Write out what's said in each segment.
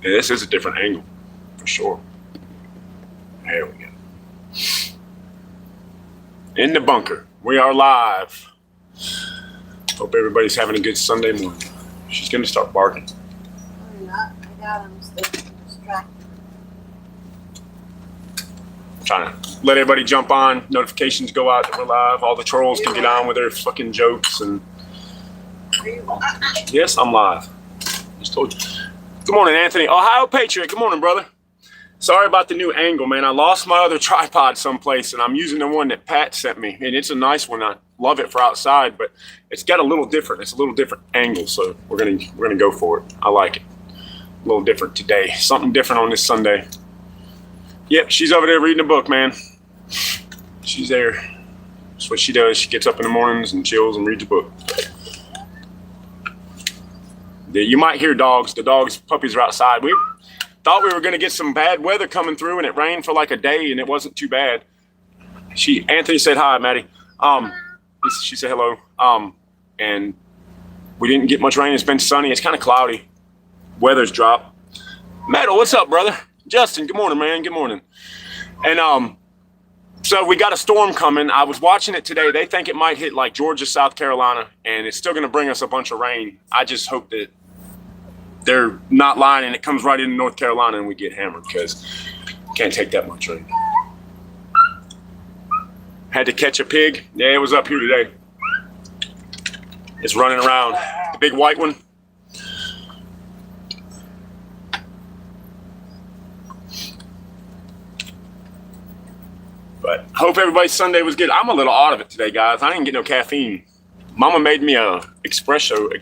Yeah, this is a different angle, for sure. There we go. In the bunker. We are live. Hope everybody's having a good Sunday morning. She's going to start barking. I'm not. I got him distracted. Trying to let everybody jump on. Notifications go out that we're live. All the trolls can get on with their fucking jokes. And yes, I'm live. Just told you. Good morning, Anthony. Ohio Patriot. Good morning, brother. Sorry about the new angle, man. I lost my other tripod someplace, and I'm using the one that Pat sent me. And it's a nice one. I love it for outside, but it's got a little different. It's a little different angle, so we're gonna go for it. I like it. A little different today. Something different on this Sunday. Yep, she's over there reading a book, man. She's there. That's what she does. She gets up in the mornings and chills and reads a book. You might hear dogs. The dogs, puppies are outside. We thought we were going to get some bad weather coming through, and it rained for like a day, and it wasn't too bad. Anthony said hi, Maddie. She said hello. And we didn't get much rain. It's been sunny. It's kind of cloudy. Weather's dropped. Metal, what's up, brother? Justin, good morning, man. Good morning. And so we got a storm coming. I was watching it today. They think it might hit like Georgia, South Carolina, and it's still going to bring us a bunch of rain. I just hope that they're not lying and it comes right into North Carolina and we get hammered, because can't take that much rain. Had to catch a pig. Yeah, it was up here today. It's running around. The big white one. But hope everybody's Sunday was good. I'm a little out of it today, guys. I didn't get no caffeine. Mama made me a espresso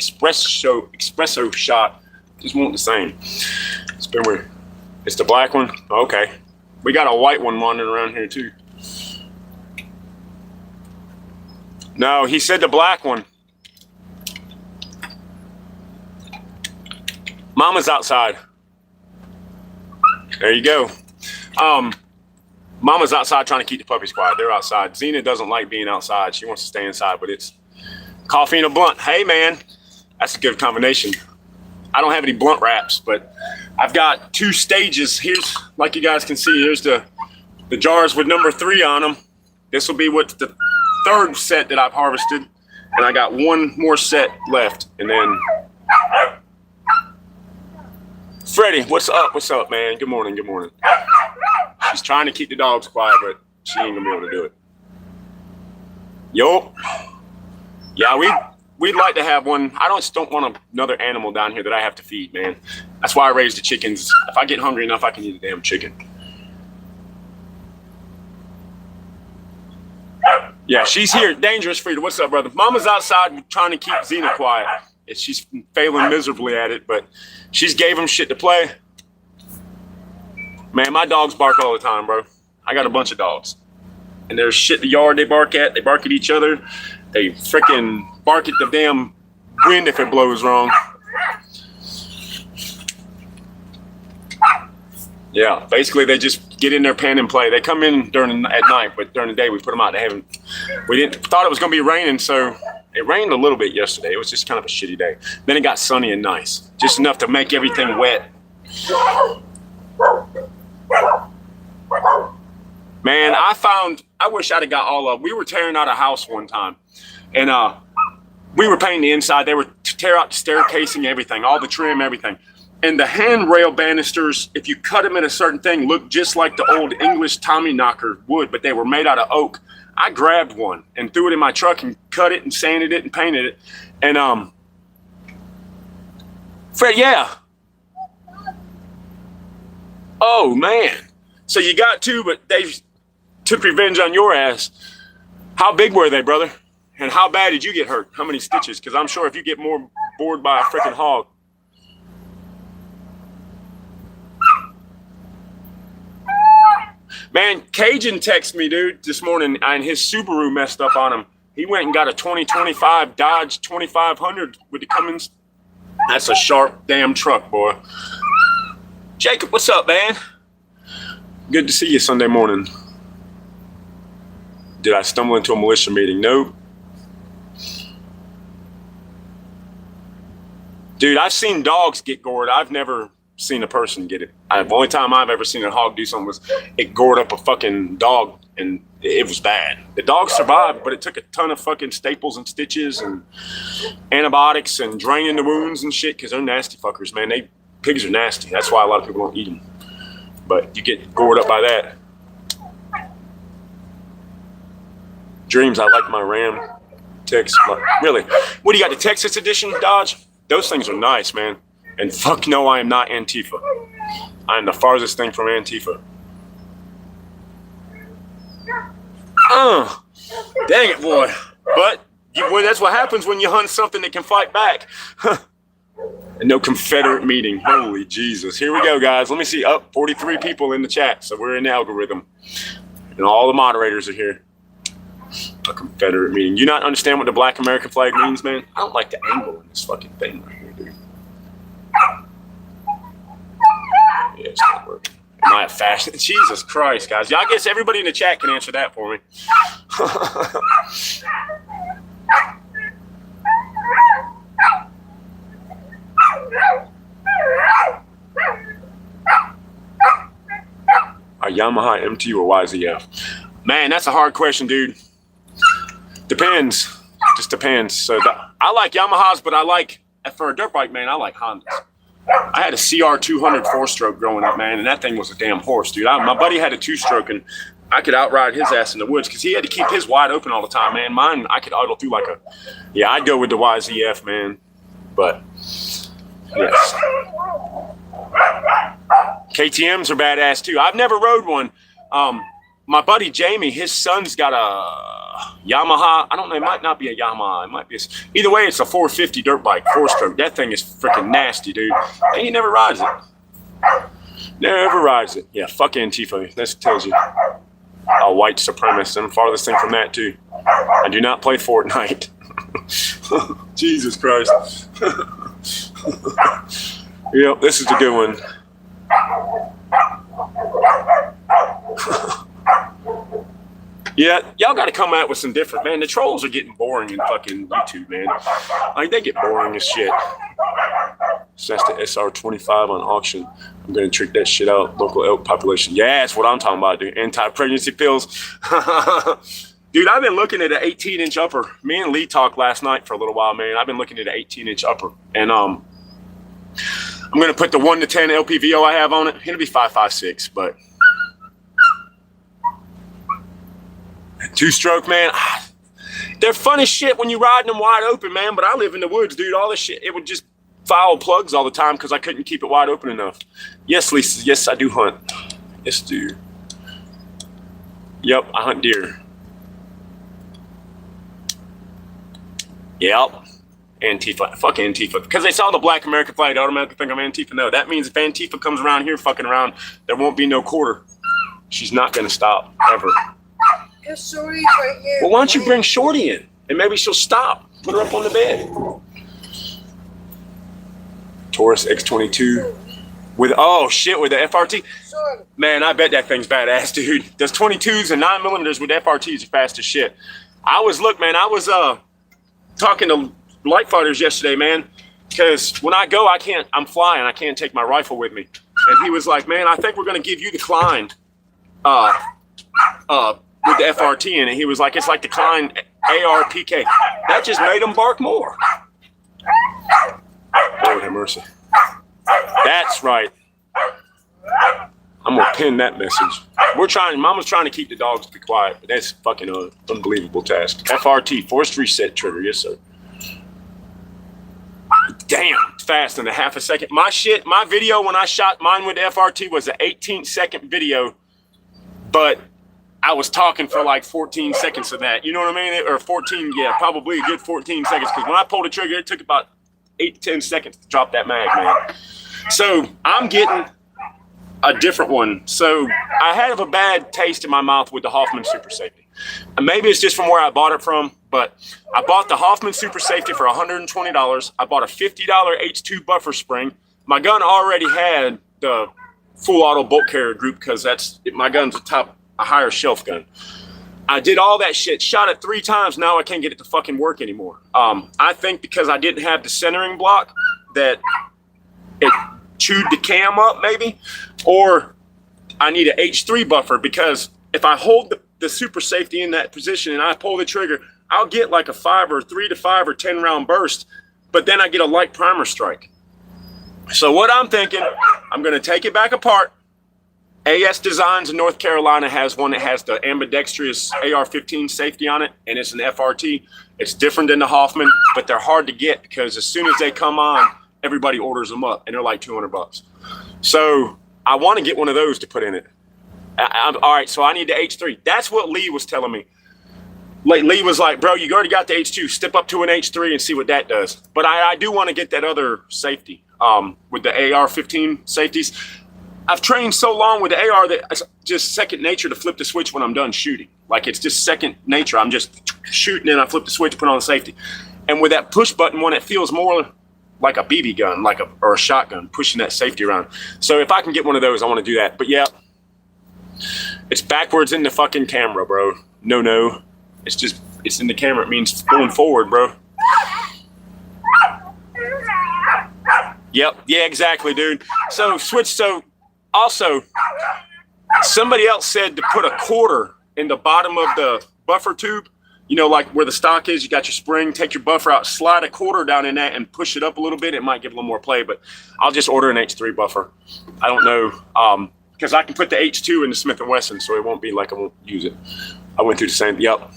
shot. Just want the same. It's been weird. It's the black one? Okay. We got a white one wandering around here too. No, he said the black one. Mama's outside. There you go. Mama's outside trying to keep the puppies quiet. They're outside. Xena doesn't like being outside. She wants to stay inside, but it's coffee and a blunt. Hey, man, that's a good combination. I don't have any blunt wraps, but I've got 2 stages. Here's, like you guys can see, here's the jars with number 3 on them. This will be what's the 3rd set that I've harvested, and I got 1 more set left. And then Freddie, what's up? What's up, man? Good morning. Good morning. She's trying to keep the dogs quiet, but she ain't gonna be able to do it. Yo. Yeah, we'd like to have one. I just don't want another animal down here that I have to feed, man. That's why I raise the chickens. If I get hungry enough, I can eat a damn chicken. Yeah, she's here. Dangerous Frida. What's up, brother? Mama's outside trying to keep Xena quiet. She's failing miserably at it, but she's gave him shit to play. Man, my dogs bark all the time, bro. I got a bunch of dogs. And there's shit in the yard they bark at. They bark at each other. They freaking bark at the damn wind if it blows wrong. Yeah, basically they just get in their pen and play. They come in at night, but during the day we put them out. We thought it was gonna be raining, so it rained a little bit yesterday. It was just kind of a shitty day. Then it got sunny and nice, just enough to make everything wet. Man, I wish I'd have got all of them. We were tearing out a house one time, and we were painting the inside. They were tear out the staircasing, everything, all the trim, everything. And the handrail banisters, if you cut them in a certain thing, look just like the old English Tommy knocker wood, but they were made out of oak. I grabbed one and threw it in my truck and cut it and sanded it and painted it. And Fred, yeah. Oh man. So you got 2, but they took revenge on your ass. How big were they, brother? And how bad did you get hurt? How many stitches? Because I'm sure if you get more bored by a freaking hog. Man, Cajun texted me, dude, this morning, and his Subaru messed up on him. He went and got a 2025 Dodge 2500 with the Cummins. That's a sharp damn truck, boy. Jacob, what's up, man? Good to see you Sunday morning. Did I stumble into a militia meeting? Nope. Dude, I've seen dogs get gored. I've never seen a person get it. The only time I've ever seen a hog do something was it gored up a fucking dog, and it was bad. The dog survived, but it took a ton of fucking staples and stitches and antibiotics and draining the wounds and shit, because they're nasty fuckers, man. Pigs are nasty. That's why a lot of people don't eat them. But you get gored up by that. Dreams, I like my Ram Tex. Really? What do you got, the Texas edition Dodge? Those things are nice, man. And fuck no, I am not Antifa. I am the farthest thing from Antifa. Dang it, boy. But boy, that's what happens when you hunt something that can fight back. And no Confederate meeting. Holy Jesus. Here we go, guys. Let me see. 43 people in the chat. So we're in the algorithm. And all the moderators are here. A Confederate meeting. You not understand what the Black American flag means, man? I don't like the angle in this fucking thing right here, dude. Yeah, it's not working. Am I a fashion? Jesus Christ, guys. Yeah, I guess everybody in the chat can answer that for me. A Yamaha MT or YZF? Man, that's a hard question, dude. Depends. Just depends. So I like Yamahas, but I like, for a dirt bike, man, I like Hondas. I had a CR200 4-stroke growing up, man, and that thing was a damn horse, dude. My buddy had a 2-stroke, and I could outride his ass in the woods because he had to keep his wide open all the time, man. Mine, I could idle through like a, yeah, I'd go with the YZF, man. But, yes. KTMs are badass, too. I've never rode one. My buddy Jamie, his son's got a Yamaha. I don't know, it might not be a Yamaha. It might be either way, it's a 450 dirt bike, 4-stroke. That thing is freaking nasty, dude. And he never rides it. Never rides it. Yeah, fuck Antifa. That tells you. A white supremacist. I'm farthest thing from that, too. I do not play Fortnite. Jesus Christ. Yep, this is a good one. Yeah, y'all got to come out with some different, man. The trolls are getting boring in fucking YouTube, man. Like, they get boring as shit. So that's the SR25 on auction. I'm going to trick that shit out. Local elk population. Yeah, that's what I'm talking about, dude. Anti-pregnancy pills. Dude, I've been looking at an 18-inch upper. Me and Lee talked last night for a little while, man. I've been looking at an 18-inch upper. And I'm going to put the 1 to 10 LPVO I have on it. It'll be 5.56, but 2-stroke, man. They're fun as shit when you're riding them wide open, man. But I live in the woods, dude. All this shit, it would just foul plugs all the time because I couldn't keep it wide open enough. Yes, Lisa. Yes, I do hunt. Yes, dude. Yep, I hunt deer. Yep. Antifa. Fuck Antifa. Because they saw the Black American flag, they automatically think I'm Antifa. No, that means if Antifa comes around here fucking around, there won't be no quarter. She's not going to stop, ever. Shorty's right here. Well, why don't you bring Shorty in? And maybe she'll stop. Put her up on the bed. Taurus X22. With, oh shit, with the FRT. Shorty. Man, I bet that thing's badass, dude. Those 22s and 9mm with FRTs are fast as shit. I was talking to light fighters yesterday, man, because when I go, I'm flying, I can't take my rifle with me. And he was like, man, I think we're going to give you the Klein with the FRT in it. He was like, it's like the Klein ARPK. That just made them bark more. Lord have mercy. That's right. I'm going to pin that message. Mama's trying to keep the dogs to be quiet, but that's fucking an unbelievable task. FRT, forced reset trigger. Yes, sir. Damn, fast in a half a second. My video when I shot mine with the FRT was an 18-second video, but I was talking for like 14 seconds of that. You know what I mean? Or 14, yeah, probably a good 14 seconds. Because when I pulled the trigger, it took about 8 to 10 seconds to drop that mag, man. So I'm getting a different one. So I had a bad taste in my mouth with the Hoffman Super Safety. And maybe it's just from where I bought it from, but I bought the Hoffman Super Safety for $120. I bought a $50 H2 buffer spring. My gun already had the full auto bolt carrier group because my gun's a higher shelf gun. I did all that shit, shot it 3 times. Now I can't get it to fucking work anymore. I think because I didn't have the centering block that it chewed the cam up maybe, or I need an H3 buffer, because if I hold the super safety in that position and I pull the trigger, I'll get like a 3 to 5 or 10 round burst, but then I get a light primer strike. So what I'm thinking, I'm going to take it back apart. AS Designs in North Carolina has one that has the ambidextrous AR-15 safety on it, and it's an FRT. It's different than the Hoffman, but they're hard to get because as soon as they come on, everybody orders them up, and they're like $200. So I want to get one of those to put in it. All right, so I need the H3. That's what Lee was telling me. Lee was like, bro, you already got the H2. Step up to an H3 and see what that does. But I do want to get that other safety with the AR-15 safeties. I've trained so long with the AR that it's just second nature to flip the switch when I'm done shooting. Like, it's just second nature. I'm just shooting and I flip the switch, put on the safety. And with that push button one, it feels more like a BB gun, or a shotgun, pushing that safety around. So if I can get one of those, I want to do that. But yeah, it's backwards in the fucking camera, bro. No. It's in the camera. It means going forward, bro. Yep. Yeah, exactly, dude. So also, somebody else said to put a quarter in the bottom of the buffer tube. You know, like where the stock is, you got your spring, take your buffer out, slide a quarter down in that and push it up a little bit. It might give a little more play, but I'll just order an H3 buffer. I don't know, because I can put the H2 in the Smith & Wesson, so it won't be like I won't use it. I went through the same, yep.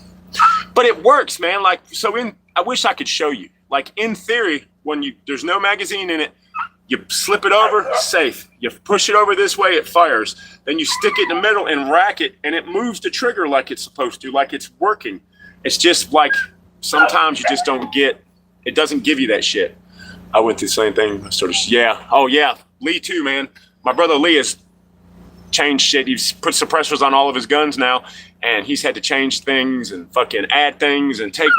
But it works, man. Like, so I wish I could show you. Like, in theory, when there's no magazine in it, you slip it over, safe. You push it over this way, it fires. Then you stick it in the middle and rack it, and it moves the trigger like it's supposed to, like it's working. It's just like sometimes you just don't get, it doesn't give you that shit. I went through the same thing. Yeah. Oh, yeah. Lee, too, man. My brother Lee has changed shit. He's put suppressors on all of his guns now, and he's had to change things and fucking add things and take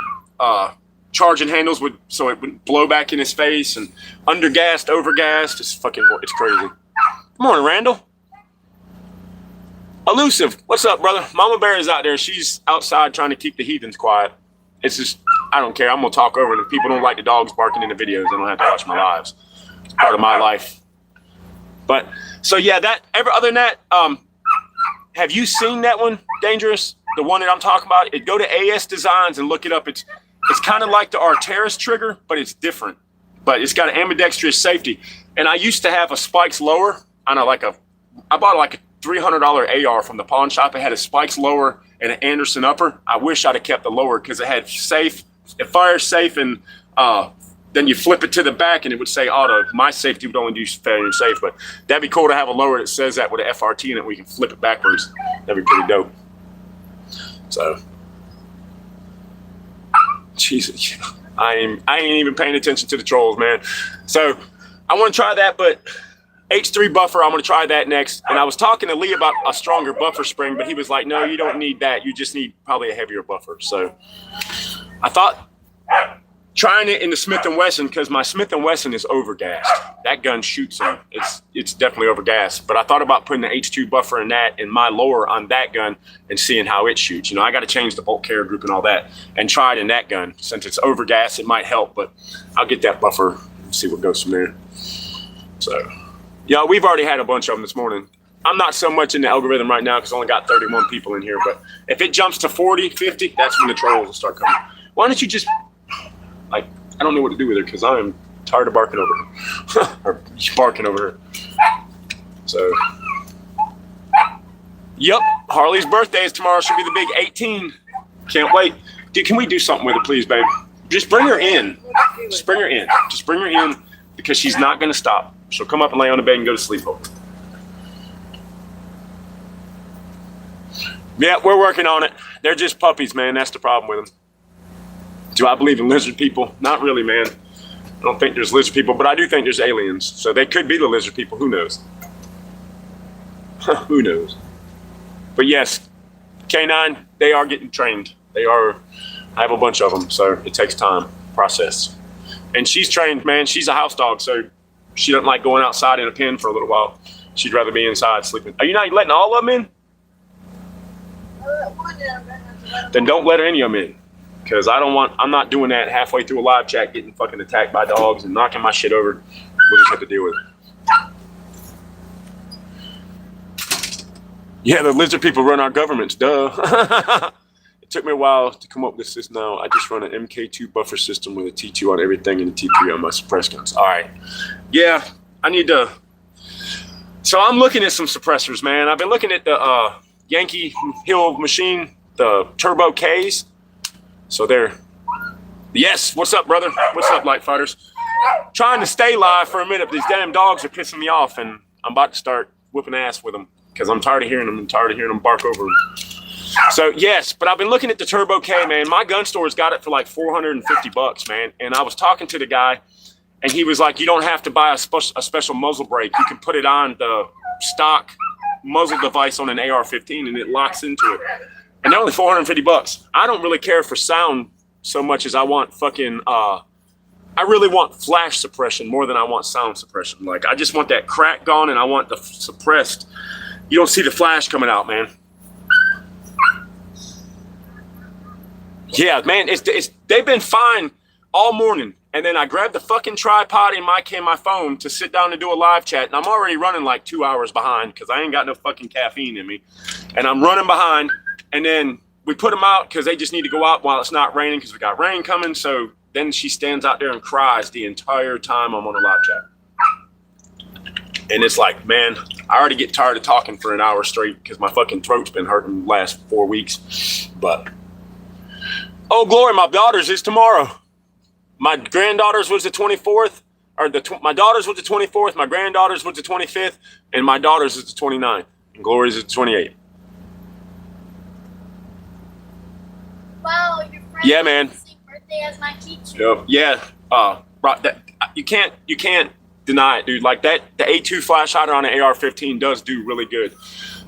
charging handles so it wouldn't blow back in his face, and undergassed, overgassed. It's crazy. Good morning, Randall. Elusive, what's up, brother? Mama Bear is out there. She's outside trying to keep the heathens quiet. It's just, I don't care. I'm gonna talk over it. If people don't like the dogs barking in the videos, they don't have to watch my lives. It's part of my life. But so yeah, other than that, have you seen that one, Dangerous? The one that I'm talking about? Go to AS Designs and look it up. It's kind of like the Arteris trigger, but it's different. But it's got an ambidextrous safety. And I used to have a spikes lower. I bought like a $300 AR from the pawn shop. It had a spikes lower and an Anderson upper. I wish I'd have kept the lower because it had safe. It fires safe, and then you flip it to the back and it would say auto. My safety would only do failure and safe, but that'd be cool to have a lower that says that with an FRT in it. We can flip it backwards. That'd be pretty dope. So, Jesus, I ain't even paying attention to the trolls, man. So I want to try that, but H3 buffer, I'm going to try that next. And I was talking to Lee about a stronger buffer spring, but he was like, no, you don't need that. You just need probably a heavier buffer. So I thought trying it in the Smith & Wesson, because my Smith & Wesson is overgassed. That gun shoots him. It's definitely overgassed. But I thought about putting the H2 buffer in my lower on that gun and seeing how it shoots. You know, I got to change the bolt carrier group and all that and try it in that gun. Since it's overgassed, it might help, but I'll get that buffer and see what goes from there. So, yeah, we've already had a bunch of them this morning. I'm not so much in the algorithm right now because I only got 31 people in here. But if it jumps to 40, 50, that's when the trolls will start coming. Why don't you just... I don't know what to do with her because I am tired of barking over her. Or barking over her. So, yep, Harley's birthday is tomorrow. She'll be the big 18. Can't wait. Dude, can we do something with her, please, babe? Just bring her in. Just bring her in. Just bring her in because she's not going to stop. She'll come up and lay on the bed and go to sleep over. Yeah, we're working on it. They're just puppies, man. That's the problem with them. Do I believe in lizard people? Not really, man. I don't think there's lizard people, but I do think there's aliens. So they could be the lizard people. Who knows? Who knows? But yes, K9, they are getting trained. I have a bunch of them, so it takes time, process. And she's trained, man. She's a house dog, so she doesn't like going outside in a pen for a little while. She'd rather be inside sleeping. Are you not letting all of them in? Then don't let any of them in. Because I'm not doing that halfway through a live chat, getting fucking attacked by dogs and knocking my shit over. We'll just have to deal with it. Yeah, the lizard people run our governments, duh. It took me a while to come up with this now. I just run an MK2 buffer system with a T2 on everything and a T3 on my suppress guns. All right. Yeah, I need to. So I'm looking at some suppressors, man. I've been looking at the Yankee Hill machine, the Turbo Ks. So they're. Yes, what's up, brother? What's up, light fighters? Trying to stay live for a minute, but these damn dogs are pissing me off, and I'm about to start whipping ass with them because I'm tired of hearing them. I'm tired of hearing them bark over them. So yes, but I've been looking at the Turbo K, man. My gun store's got it for like $450, man. And I was talking to the guy, and he was like, "You don't have to buy a special muzzle brake. You can put it on the stock muzzle device on an AR-15, and it locks into it. And they're only $450. I don't really care for sound so much as I want fucking. I really want flash suppression more than I want sound suppression. Like I just want that crack gone, and I want the suppressed. You don't see the flash coming out, man." Yeah, man, they've been fine all morning. And then I grabbed the fucking tripod and my phone to sit down and do a live chat. And I'm already running like 2 hours behind because I ain't got no fucking caffeine in me. And I'm running behind. And then we put them out because they just need to go out while it's not raining because we got rain coming. So then she stands out there and cries the entire time I'm on a live chat. And it's like, man, I already get tired of talking for an hour straight because my fucking throat's been hurting the last 4 weeks. But... oh, glory, my daughter's is tomorrow. My granddaughter's was the 24th, or my daughter's was the 24th, my granddaughter's was the 25th, and my daughter's is the 29th, and Glory's is the 28th. Wow, your friend yeah, man. has the same birthday as my teacher. Yep. Yeah, right. That you can't deny it, dude. Like that, the A2 flash hider on an AR-15 does do really good.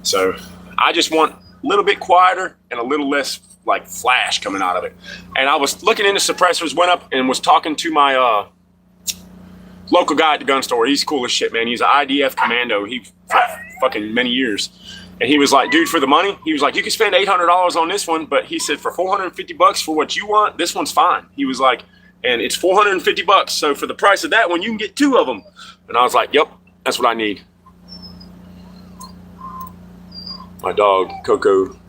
So I just want a little bit quieter and a little less like flash coming out of it. And I was looking into suppressors, went up and was talking to my local guy at the gun store. He's cool as shit, man. He's an IDF commando. He for fucking many years. And he was like, dude, for the money, he was like, you can spend $800 on this one, but he said for $450 for what you want, this one's fine. He was like, and it's $450. So for the price of that one, you can get 2 of them. And I was like, yep, that's what I need. My dog, Coco.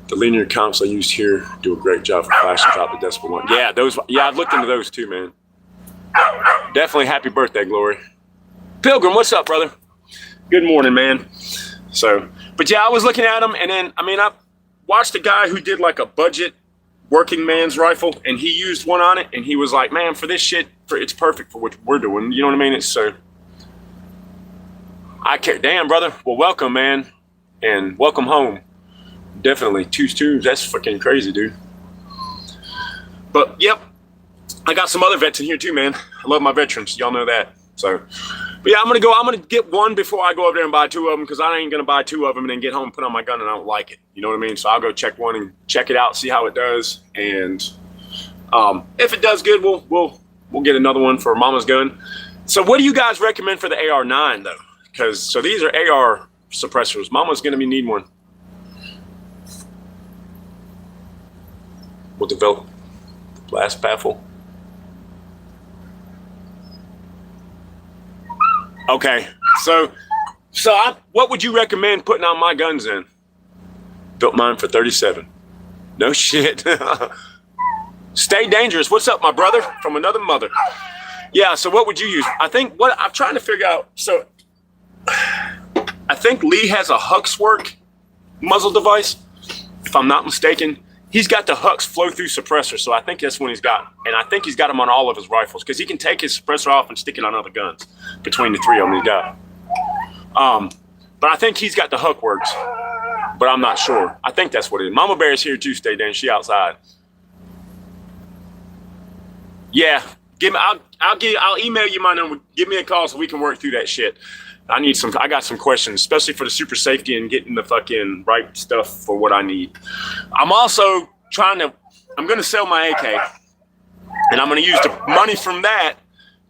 The linear comps I used here do a great job for flash and drop the decibel one. Yeah, those. Yeah, I've looked into those too, man. Definitely happy birthday, Glory. Pilgrim, what's up, brother? Good morning, man. So, but yeah, I was looking at them, and then, I mean, I watched a guy who did like a budget working man's rifle, and he used one on it, and he was like, man, for this shit, it's perfect for what we're doing. You know what I mean? It's so, I care. Damn, brother. Well, welcome, man, and welcome home. Definitely. 2s. That's fucking crazy, dude. But, yep. I got some other vets in here, too, man. I love my veterans. Y'all know that. So, but yeah, I'm going to get one before I go over there and buy 2 of them because I ain't going to buy 2 of them and then get home and put on my gun and I don't like it. You know what I mean? So I'll go check one and check it out, see how it does. And if it does good, we'll get another one for Mama's gun. So what do you guys recommend for the AR-9, though? Because, so these are AR suppressors. Mama's going to need one. We'll develop the blast baffle. Okay, so what would you recommend putting on my guns in? Built mine for 37. No shit. Stay dangerous. What's up, my brother? From another mother. Yeah, so what would you use? I think what I'm trying to figure out, so I think Lee has a Huxwork muzzle device, if I'm not mistaken. He's got the Hux flow-through suppressor, so I think that's one he's got. And I think he's got them on all of his rifles, because he can take his suppressor off and stick it on other guns between the 3 of them he's got. But I think he's got the Huxworks, but I'm not sure. I think that's what it is. Mama Bear's here too, stay down. She outside. Yeah, I'll email you my number. Give me a call so we can work through that shit. I got some questions, especially for the super safety and getting the fucking right stuff for what I need. I'm also I'm going to sell my AK, and I'm going to use the money from that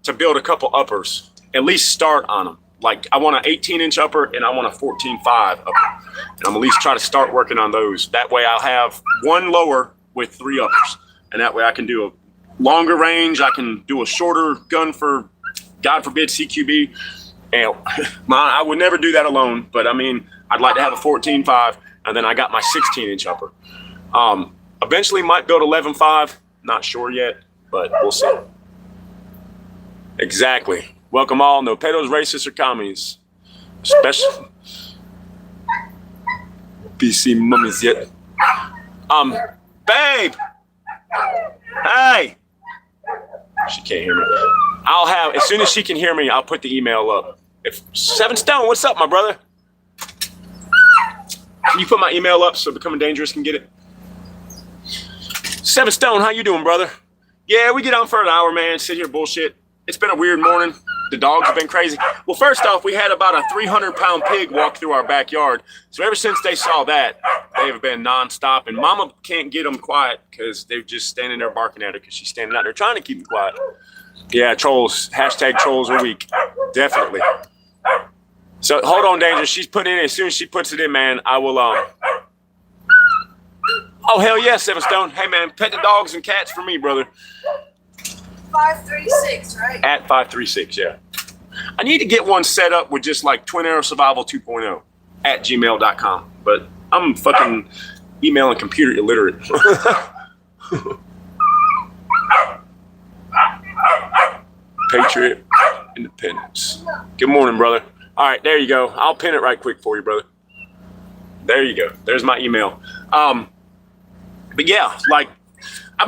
to build a couple uppers, at least start on them. Like I want an 18-inch upper and I want a 14.5 upper. And I'm at least try to start working on those. That way I'll have one lower with 3 uppers. And that way I can do a longer range. I can do a shorter gun for, God forbid, CQB. And I would never do that alone, but I mean, I'd like to have a 14.5, and then I got my 16-inch upper. Eventually might build 11.5. Not sure yet, but we'll see. Exactly. Welcome all. No pedos, racists, or commies. Especially BC mummies yet. Babe! Hey! She can't hear me. I'll have, as soon as she can hear me, I'll put the email up. If 7 Stone, what's up, my brother? Can you put my email up so Becoming Dangerous can get it? 7 Stone, how you doing, brother? Yeah, we get on for an hour, man. Sit here, bullshit. It's been a weird morning. The dogs have been crazy. Well, first off, we had about a 300-pound pig walk through our backyard. So ever since they saw that, they have been nonstop. And Mama can't get them quiet because they're just standing there barking at her because she's standing out there trying to keep them quiet. Yeah, trolls. Hashtag trolls are weak. Definitely. So hold on, Danger. She's putting it in. As soon as she puts it in, man, I will. Oh, hell yeah, 7 Stone. Hey, man, pet the dogs and cats for me, brother. 536, right? At 536, yeah. I need to get one set up with just like Arrows Survival.2.0 at gmail.com. But I'm fucking email and computer illiterate. Patriot Independence. Good morning, brother. All right, there you go. I'll pin it right quick for you, brother. There you go. There's my email. But yeah, like,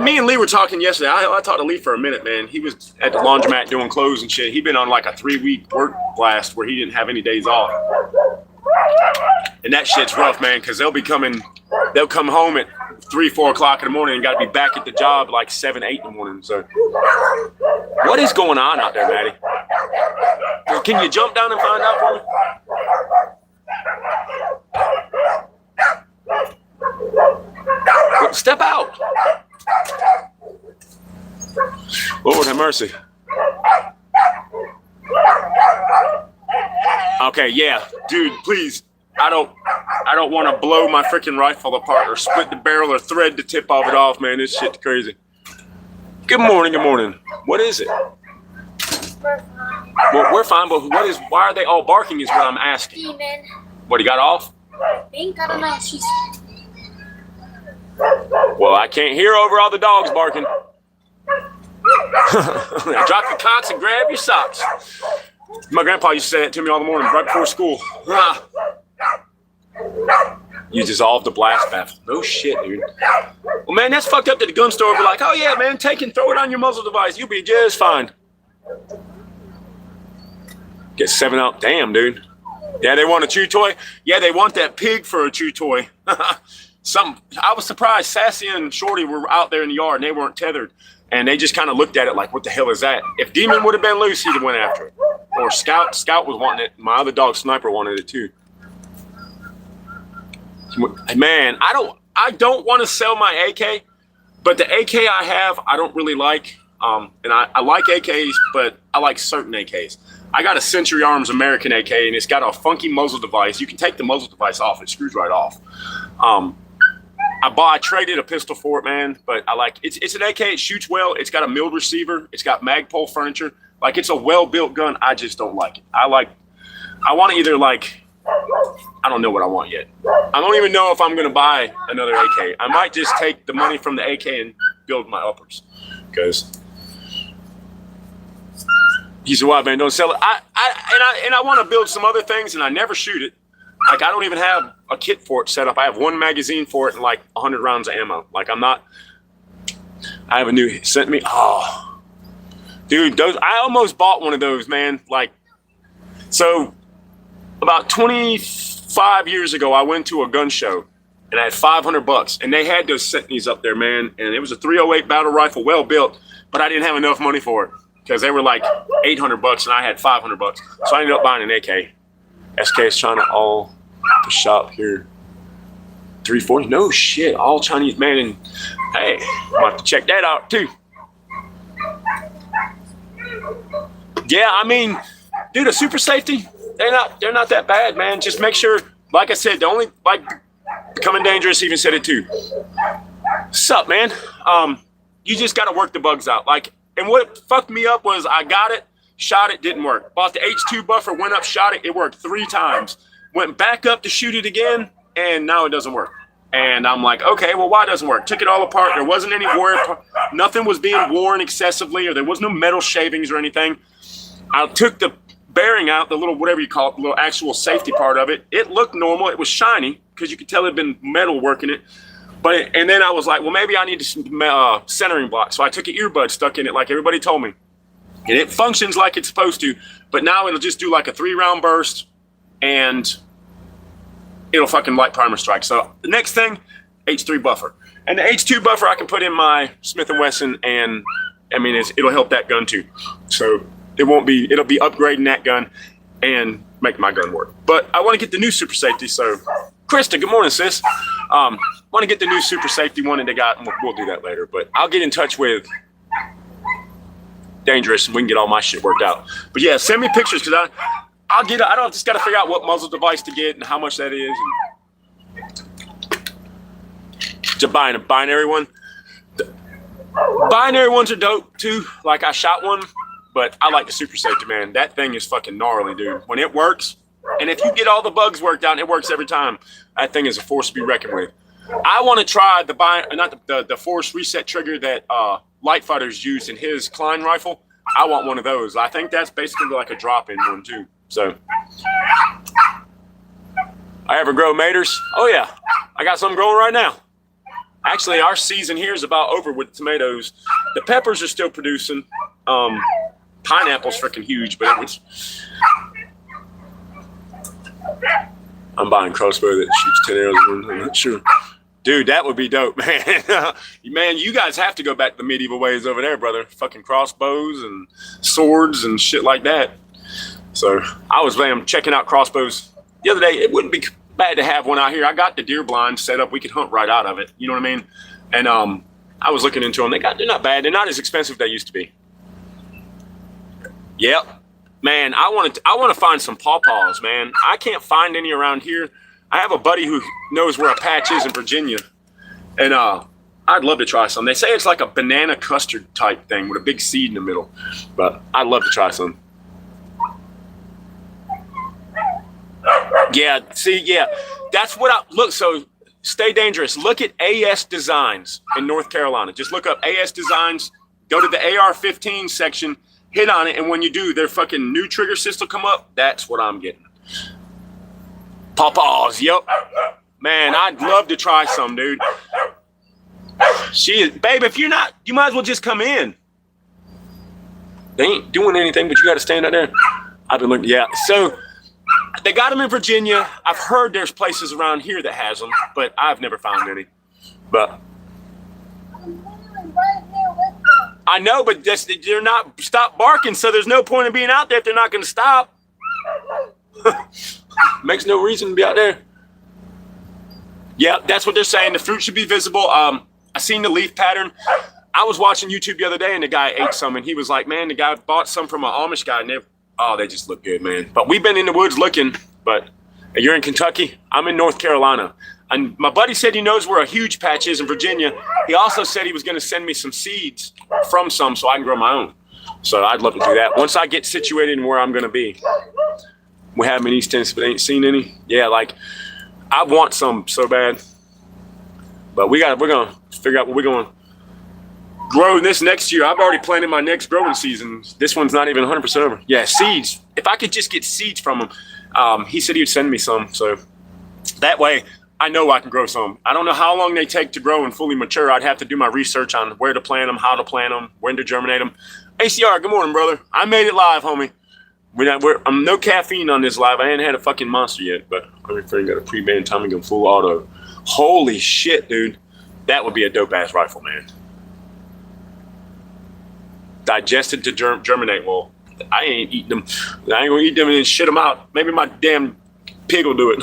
me and Lee were talking yesterday. I talked to Lee for a minute, man. He was at the laundromat doing clothes and shit. He'd been on like a 3-week work blast where he didn't have any days off. And that shit's rough, man, because they'll come home at 3, 4 o'clock in the morning and got to be back at the job like 7, 8 in the morning. So what is going on out there, Maddie? Can you jump down and find out for me? Well, step out. Lord have mercy. Okay, yeah, dude, please. I don't want to blow my freaking rifle apart or split the barrel or thread the tip of it off, man. This shit's crazy. Good morning, good morning. What is it? We're fine. Well, we're fine, but why are they all barking is what I'm asking. Demon. What, he got off? I think, I don't know. She's. Well, I can't hear over all the dogs barking. Drop your cots and grab your socks. My grandpa used to say that to me all the morning, right before school. You dissolved the blast baffle. No shit, dude. Well, man, that's fucked up that the gun store would be like, oh yeah, man, take and throw it on your muzzle device. You'll be just fine. Get 7 out. Damn, dude. Yeah, they want a chew toy. Yeah, they want that pig for a chew toy. I was surprised. Sassy and Shorty were out there in the yard and they weren't tethered. And they just kind of looked at it like, what the hell is that? If Demon would have been loose, he'd have went after it. Or Scout was wanting it. My other dog, Sniper, wanted it too. Man, I don't want to sell my AK, but the AK I have, I don't really like. And I like AKs, but I like certain AKs. I got a Century Arms American AK, and it's got a funky muzzle device. You can take the muzzle device off; it screws right off. I traded a pistol for it, man. But I like it's an AK. It shoots well. It's got a milled receiver. It's got Magpul furniture. Like, it's a well-built gun. I just don't like it. I want to either like. I don't know what I want yet. I don't even know if I'm going to buy another AK. I might just take the money from the AK and build my uppers. Because he said, "Why, man? Don't sell it." I want to build some other things, and I never shoot it. Like, I don't even have a kit for it set up. I have 1 magazine for it and like 100 rounds of ammo. Like, I have a new sent me. Oh, dude, I almost bought one of those, man. Like, so about 25 years ago, I went to a gun show and I had $500, and they had those Sentinels up there, man. And it was a 308 battle rifle, well built, but I didn't have enough money for it because they were like $800 and I had $500. So I ended up buying an AK. SK is China, all the shop here. 340. No shit, all Chinese, man. And hey, I'm have to check that out too. Yeah, I mean, dude, a super safety, they're not that bad, man. Just make sure, like I said, the only, like Becoming Dangerous even said it too. Sup, man? You just gotta work the bugs out. Like, and what fucked me up was I got it, shot it, didn't work. Bought the H2 buffer, went up, shot it, it worked 3 times. went back up to shoot it again, and now it doesn't work. And I'm like, okay, well, why doesn't it work? Took it all apart. There wasn't any wear. Nothing was being worn excessively, or there was no metal shavings or anything. I took the bearing out, the little, whatever you call it, the little actual safety part of it. It looked normal. It was shiny because you could tell it had been metal working it. And then I was like, well, maybe I need some centering block. So I took an earbud, stuck in it like everybody told me. And it functions like it's supposed to, but now it'll just do like a 3-round burst, and it'll fucking light primer strike. So the next thing, H3 buffer. And the H2 buffer I can put in my Smith & Wesson, and I mean, it'll help that gun too. So it'll be upgrading that gun and make my gun work. But I want to get the new super safety. So Krista, good morning, sis. Want to get the new super safety one that they got, and we'll do that later. But I'll get in touch with Dangerous, and we can get all my shit worked out. But yeah, send me pictures, because I just got to figure out what muzzle device to get and how much that is. Just buying a binary one. Binary ones are dope too. Like, I shot one, but I like the super safety, man. That thing is fucking gnarly, dude. When it works, and if you get all the bugs worked out, and it works every time, that thing is a force to be reckoned with. I want to try the force reset trigger that Light Fighters used in his Klein rifle. I want one of those. I think that's basically like a drop-in one too. So, I ever grow maters? Oh yeah, I got some growing right now. Actually, our season here is about over with tomatoes. The peppers are still producing. Pineapple's freaking huge, but it was. I'm buying a crossbow that shoots 10 arrows. I'm not sure. Dude, that would be dope, man. Man, you guys have to go back to the medieval ways over there, brother. Fucking crossbows and swords and shit like that. So I was checking out crossbows the other day. It wouldn't be bad to have one out here. I got the deer blind set up. We could hunt right out of it. You know what I mean? And I was looking into them. They're not bad. They're not as expensive as they used to be. Yep. Man, I want to find some paws, man. I can't find any around here. I have a buddy who knows where a patch is in Virginia, and I'd love to try some. They say it's like a banana custard type thing with a big seed in the middle, but I'd love to try some. Yeah, see, yeah, that's what look, so stay dangerous. Look at AS Designs in North Carolina. Just look up AS Designs, go to the AR-15 section, hit on it, and when you do, their fucking new trigger system come up. That's what I'm getting. Paws, yep. Man, I'd love to try some, dude. Babe, if you're not, you might as well just come in. They ain't doing anything, but you got to stand out there. I've been looking, yeah. So they got them in Virginia. I've heard there's places around here that has them, but I've never found any. But I know, but they're not stop barking, so there's no point in being out there if they're not going to stop. Makes no reason to be out there. Yeah, that's what they're saying. The fruit should be visible. I seen the leaf pattern. I was watching YouTube the other day, and the guy ate some, and he was like, man, the guy bought some from an Amish guy, and they just look good, man. But we've been in the woods looking, but you're in Kentucky. I'm in North Carolina. And my buddy said he knows where a huge patch is in Virginia. He also said he was going to send me some seeds from some so I can grow my own. So I'd love to do that once I get situated in where I'm going to be. We have them in East Tennessee, but ain't seen any. Yeah, like, I want some so bad. But we're going to figure out what we're going to grow this next year. I've already planted my next growing season. This one's not even 100% over. Yeah, seeds. If I could just get seeds from him, he said he would send me some. So that way, I know I can grow some. I don't know how long they take to grow and fully mature. I'd have to do my research on where to plant them, how to plant them, when to germinate them. ACR, good morning, brother. I made it live, homie. I'm no caffeine on this live. I ain't had a fucking monster yet, but I'm afraid I got a pre-band Tommy gun full auto. Holy shit, dude. That would be a dope-ass rifle, man. Digested to germinate. Well, I ain't eating them. I ain't gonna eat them and then shit them out. Maybe my damn pig will do it.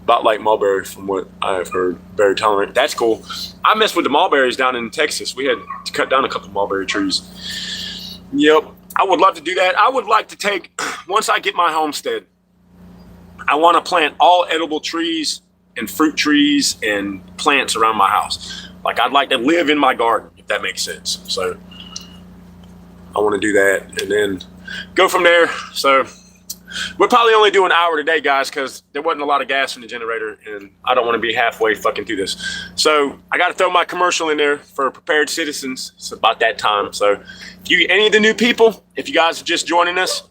About like mulberry, from what I have heard. Berry tolerant. That's cool. I messed with the mulberries down in Texas. We had to cut down a couple mulberry trees. Yep. I would love to do that. I would like to take, once I get my homestead, I want to plant all edible trees and fruit trees and plants around my house. Like, I'd like to live in my garden, if that makes sense. So I want to do that and then go from there. So We're probably only doing an hour today, guys, because there wasn't a lot of gas in the generator, and I don't want to be halfway fucking through this. So I got to throw my commercial in there for Prepared Citizens. It's about that time. So if you, any of the new people, if you guys are just joining us,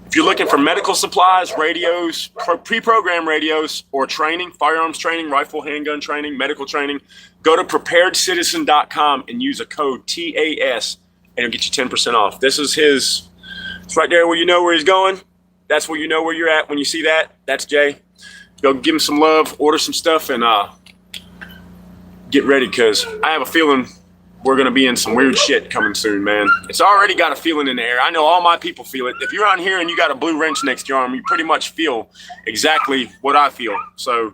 if you're looking for medical supplies, radios, pre-programmed radios, or training, firearms training, rifle, handgun training, medical training, go to preparedcitizen.com and use a code TAS, and it'll get you 10% off. This is his. It's right there where you know where he's going. That's where you know where you're at when you see that. That's Jay. Go give him some love, order some stuff, and get ready, because I have a feeling we're going to be in some weird shit coming soon, man. It's already got a feeling in the air. I know all my people feel it. If you're on here and you got a blue wrench next to your arm, you pretty much feel exactly what I feel. So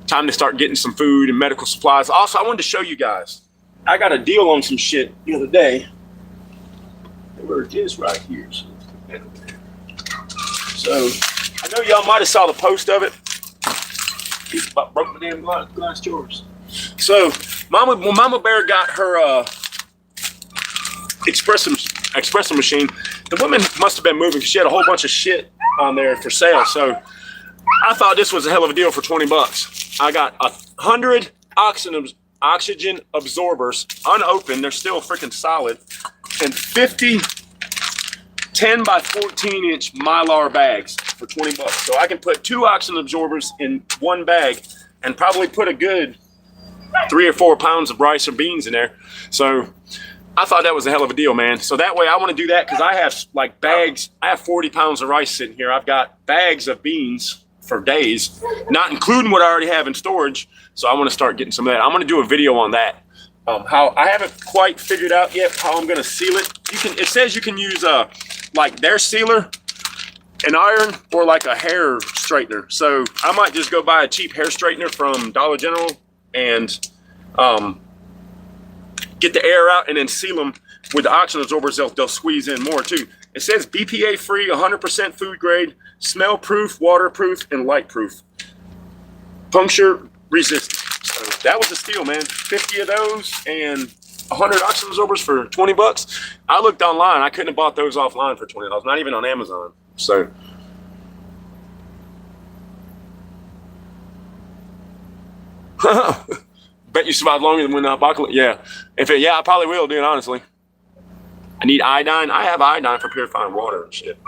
time to start getting some food and medical supplies. Also, I wanted to show you guys. I got a deal on some shit the other day. Where it is right here. So I know y'all might have saw the post of it. People about broke my damn glass jars. So Mama Bear got her espresso machine. The woman must have been moving because she had a whole bunch of shit on there for sale. So I thought this was a hell of a deal for $20. I got 100 oxygen absorbers unopened. They're still freaking solid. And 50 10 by 14 inch Mylar bags for $20. So I can put 2 oxygen absorbers in one bag and probably put a good 3 or 4 pounds of rice or beans in there. So I thought that was a hell of a deal, man. So that way I want to do that because I have like bags. I have 40 pounds of rice sitting here. I've got bags of beans for days, not including what I already have in storage. So I want to start getting some of that. I'm going to do a video on that. How I haven't quite figured out yet how I'm going to seal it. It says you can use like their sealer, an iron, or like a hair straightener. So I might just go buy a cheap hair straightener from Dollar General and get the air out and then seal them with the oxygen absorbers. They'll squeeze in more too. It says BPA free, 100% food grade, smell proof, waterproof, and light proof, puncture resistant. So that was a steal, man. 50 of those and 100 oxygen absorbers for $20. I looked online. I couldn't have bought those offline for $20. Not even on Amazon. So bet you survive longer than when the apocalypse. Yeah. I probably will, dude, honestly. I need iodine. I have iodine for purifying water and shit.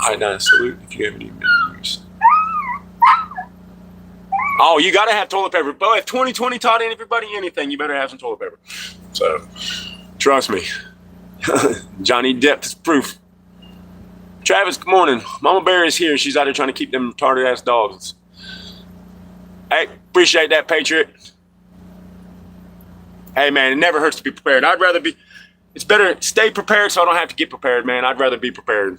Iodine salute if you have any memories. Oh, you got to have toilet paper. But if 2020 taught everybody anything, you better have some toilet paper. So, trust me. Johnny Depp is proof. Travis, good morning. Mama Bear is here. She's out there trying to keep them retarded ass dogs. Hey, appreciate that, Patriot. Hey, man, it never hurts to be prepared. I'd rather be, it's better stay prepared so I don't have to get prepared, man. I'd rather be prepared.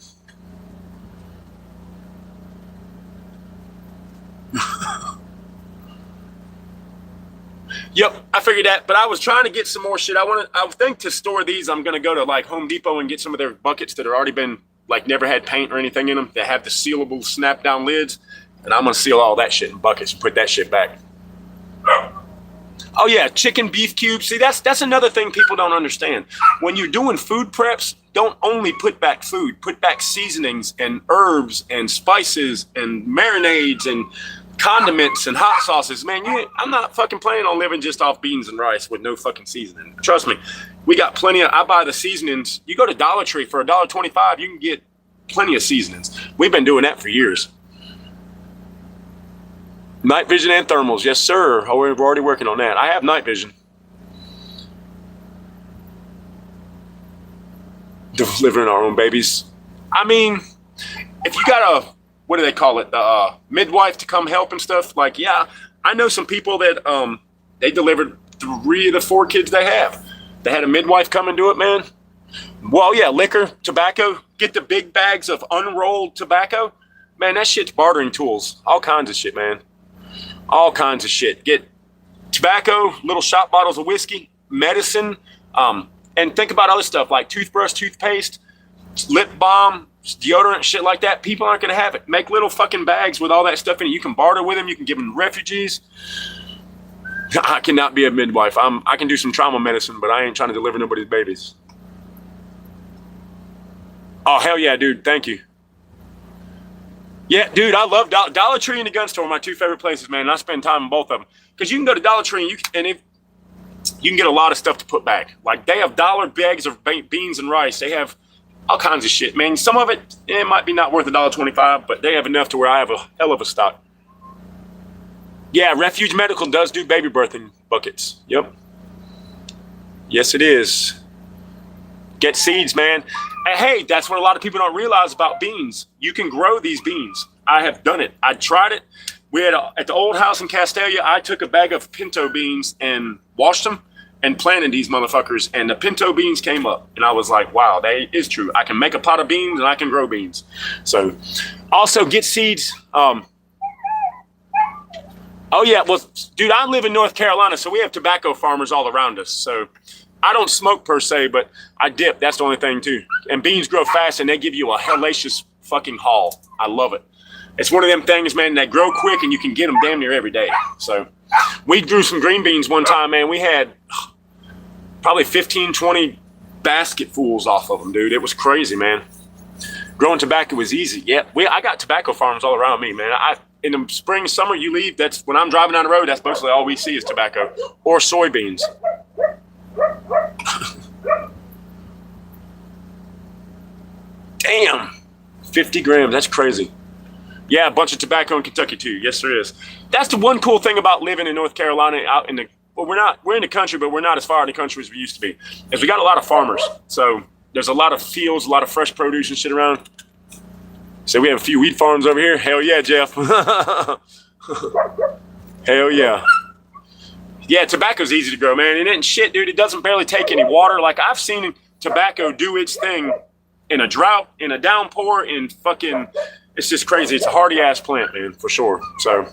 Yep, I figured that, but I was trying to get some more shit. I think to store these, I'm going to go to like Home Depot and get some of their buckets that have already been, like, never had paint or anything in them. They have the sealable snap down lids, and I'm going to seal all that shit in buckets and put that shit back. Oh yeah, chicken beef cubes. See, that's another thing people don't understand. When you're doing food preps, don't only put back food, put back seasonings and herbs and spices and marinades and condiments and hot sauces. Man, I'm not fucking planning on living just off beans and rice with no fucking seasoning. Trust me, we got plenty of, I buy the seasonings. You go to Dollar Tree for $1.25, you can get plenty of seasonings. We've been doing that for years. Night vision and thermals, yes sir. Oh, we're already working on that. I have night vision. Delivering our own babies. I mean, if you got a, what do they call it? The midwife to come help and stuff. Like, yeah, I know some people that they delivered 3 of the 4 kids they have. They had a midwife come and do it, man. Well, yeah, liquor, tobacco. Get the big bags of unrolled tobacco. Man, that shit's bartering tools. All kinds of shit, man. All kinds of shit. Get tobacco, little shot bottles of whiskey, medicine, and think about other stuff like toothbrush, toothpaste, lip balm, deodorant, shit like that. People aren't going to have it. Make little fucking bags with all that stuff in it. You can barter with them. You can give them to refugees. I cannot be a midwife. I can do some trauma medicine, but I ain't trying to deliver nobody's babies. Oh, hell yeah, dude. Thank you. Yeah, dude, I love Dollar Tree and the gun store are my two favorite places, man. And I spend time in both of them. Because you can go to Dollar Tree and you can get a lot of stuff to put back. Like, they have dollar bags of beans and rice. They have all kinds of shit, man. Some of it might be not worth $1.25, but they have enough to where I have a hell of a stock. Yeah, Refuge Medical does do baby birthing buckets. Yep. Yes, it is. Get seeds, man. And hey, that's what a lot of people don't realize about beans. You can grow these beans. I have done it. I tried it. We had at the old house in Castalia, I took a bag of pinto beans and washed them and planted these motherfuckers, and the pinto beans came up. And I was like, wow, that is true. I can make a pot of beans and I can grow beans. So also get seeds. Oh yeah, well, dude, I live in North Carolina, so we have tobacco farmers all around us. So I don't smoke per se, but I dip. That's the only thing too. And beans grow fast, and they give you a hellacious fucking haul. I love it. It's one of them things, man, that grow quick, and you can get them damn near every day. So we grew some green beans one time, man. We had probably 15, 20 basketfuls off of them, dude. It was crazy, man. Growing tobacco was easy. Yeah, I got tobacco farms all around me, man. In the spring, summer, you leave. That's when I'm driving down the road. That's mostly all we see is tobacco or soybeans. Damn, 50 grams. That's crazy. Yeah, a bunch of tobacco in Kentucky too. Yes, there is. That's the one cool thing about living in North Carolina. Out in the we're in the country, but we're not as far in the country as we used to be. Is we got a lot of farmers. So there's a lot of fields, a lot of fresh produce and shit around. So we have a few wheat farms over here. Hell yeah, Jeff. Hell yeah. Yeah, tobacco's easy to grow, man. It ain't shit, dude. It doesn't barely take any water. Like, I've seen tobacco do its thing in a drought, in a downpour, in fucking... It's just crazy. It's a hardy-ass plant, man, for sure. So...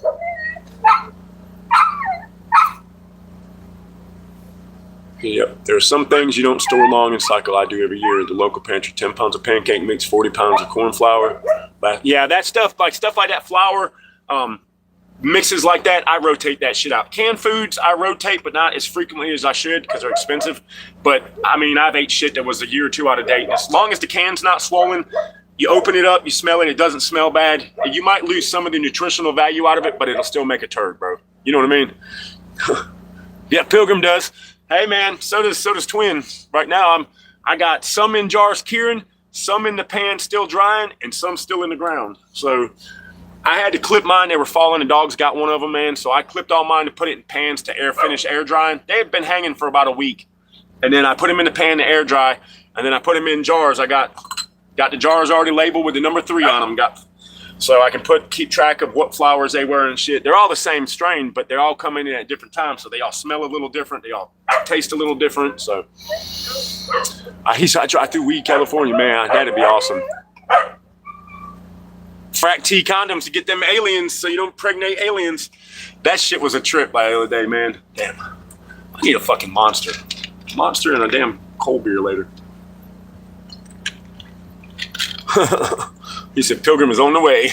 Yep, there are some things you don't store long and cycle. I do every year at the local pantry. 10 pounds of pancake mix, 40 pounds of corn flour. But yeah, that stuff like that flour, mixes like that, I rotate that shit out. Canned foods, I rotate, but not as frequently as I should because they're expensive. But I mean, I've ate shit that was a year or two out of date. And as long as the can's not swollen, you open it up, you smell it, it doesn't smell bad. You might lose some of the nutritional value out of it, but it'll still make a turd, bro. You know what I mean? Yeah, Pilgrim does. Hey man, so does Twin. Right now I got some in jars curing, some in the pan still drying, and some still in the ground. So I had to clip mine. They were falling. The dogs got one of them, man. So I clipped all mine to put it in pans to finish air drying. They had been hanging for about a week. And then I put them in the pan to air dry. And then I put them in jars. I got the jars already labeled with the number 3 on them. So I can keep track of what flowers they were and shit. They're all the same strain, but they're all coming in at different times. So they all smell a little different. They all taste a little different. So I drive through Weed, California, man. That'd be awesome. Frack T condoms to get them aliens so you don't impregnate aliens. That shit was a trip by the other day, man. Damn. I need a fucking monster. Monster and a damn cold beer later. He said Pilgrim is on the way.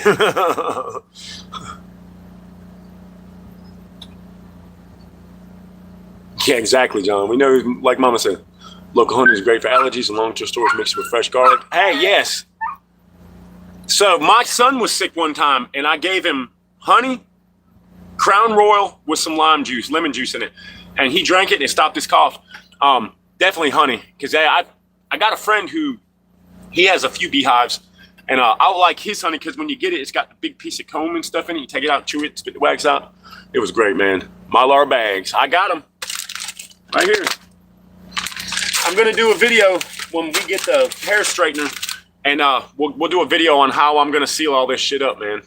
Yeah, exactly, John. We know, like Mama said, local honey is great for allergies and long-term storage mixed with fresh garlic. Hey, yes. So my son was sick one time, and I gave him honey, Crown Royal with some lemon juice in it, and he drank it and it stopped his cough. Definitely honey, because I got a friend who he has a few beehives, and I like his honey because when you get it, it's got the big piece of comb and stuff in it. You take it out, chew it, spit the wax out. It was great, man. Mylar bags, I got them right here. I'm gonna do a video when we get the hair straightener. And we'll do a video on how I'm gonna seal all this shit up, man.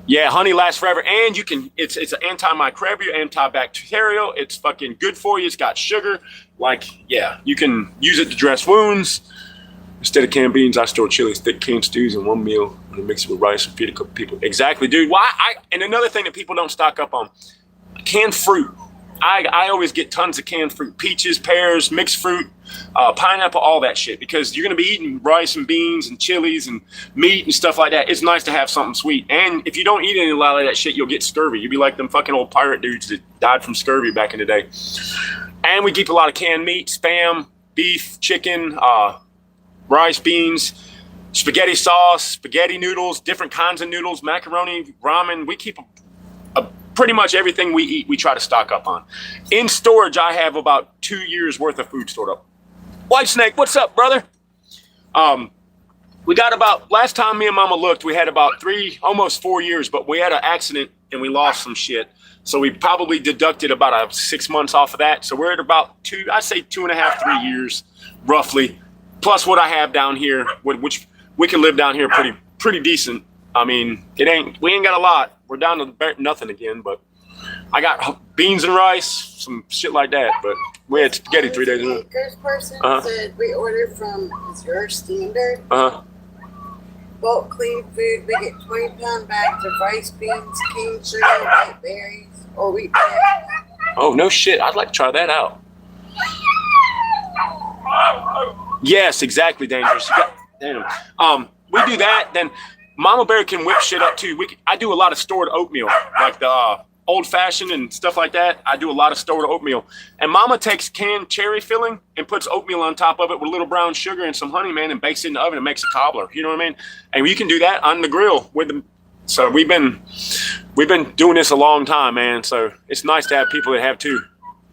Yeah, honey lasts forever, and it's an antimicrobial, antibacterial. It's fucking good for you. It's got sugar. Like, yeah, you can use it to dress wounds. Instead of canned beans, I store chilies, thick canned stews in one meal and mix it with rice and feed a couple people. Exactly, dude. And another thing that people don't stock up on, canned fruit. I always get tons of canned fruit, peaches, pears, mixed fruit, pineapple, all that shit, because you're going to be eating rice and beans and chilies and meat and stuff like that. It's nice to have something sweet. And if you don't eat any a lot of that shit, you'll get scurvy. You'll be like them fucking old pirate dudes that died from scurvy back in the day. And we keep a lot of canned meat, Spam, beef, chicken, rice, beans, spaghetti sauce, spaghetti noodles, different kinds of noodles, macaroni, ramen. We keep pretty much everything we eat, we try to stock up on. In storage, I have about 2 years worth of food stored up. White Snake, what's up, brother? We got about, last time me and Mama looked, we had about almost 4 years, but we had an accident and we lost some shit. So we probably deducted about 6 months off of that. So we're at about I'd say 2.5, 3 years, roughly. Plus what I have down here, which we can live down here pretty decent. I mean, we ain't got a lot. We're down to nothing again, but I got beans and rice, some shit like that. But we had spaghetti 3 days in a row. This person said we order from your standard. Bulk clean food. We get 20-pound bags of rice, beans, cane sugar, white berries, or wheat berries. Oh, no shit. I'd like to try that out. Yes, exactly, Dangerous. Damn. We do that, then Mama Bear can whip shit up too. I do a lot of stored oatmeal, like the old fashioned and stuff like that. I do a lot of stored oatmeal. And Mama takes canned cherry filling and puts oatmeal on top of it with a little brown sugar and some honey, man, and bakes it in the oven and makes a cobbler. You know what I mean? And you can do that on the grill with them. So we've been doing this a long time, man. So it's nice to have people that have too.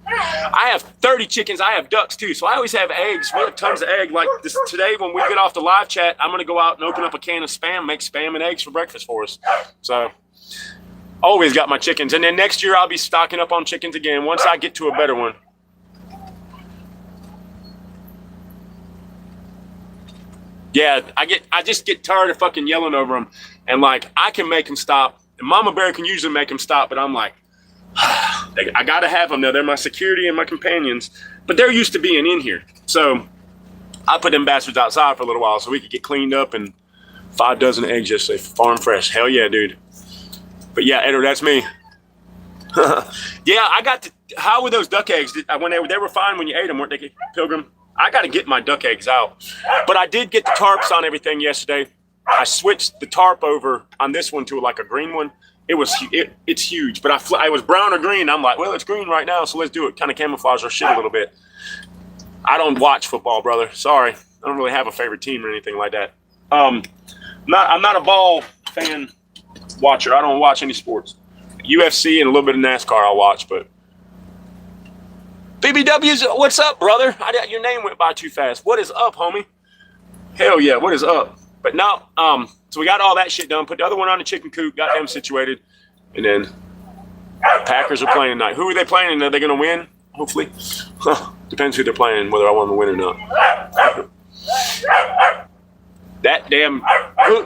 I have 30 chickens. I have ducks too. So I always have eggs. We have tons of eggs. Like this today, when we get off the live chat, I'm going to go out and open up a can of Spam, make Spam and eggs for breakfast for us. So always got my chickens. And then next year I'll be stocking up on chickens again once I get to a better one. Yeah, I just get tired of fucking yelling over them. And like, I can make them stop. And Mama Bear can usually make them stop, but I'm like, I gotta have them. They're my security and my companions, but they're used to being in here. So I put them bastards outside for a little while so we could get cleaned up. And 5 dozen eggs yesterday, farm fresh. Hell yeah, dude. But yeah, Edward, that's me. Yeah, how were those duck eggs? When they were fine when you ate them, weren't they, Pilgrim? I got to get my duck eggs out. But I did get the tarps on everything yesterday. I switched the tarp over on this one to like a green one. It's huge, but I was brown or green. I'm like, well, it's green right now, so let's do it. Kind of camouflage our shit a little bit. I don't watch football, brother. Sorry, I don't really have a favorite team or anything like that. I'm not a ball fan watcher. I don't watch any sports. UFC and a little bit of NASCAR I'll watch, but BBW's, what's up, brother? Your name went by too fast. What is up, homie? Hell yeah, what is up? But now, so we got all that shit done. Put the other one on the chicken coop, got them situated. And then Packers are playing tonight. Who are they playing? Are they going to win? Hopefully. Depends who they're playing, whether I want them to win or not. That damn,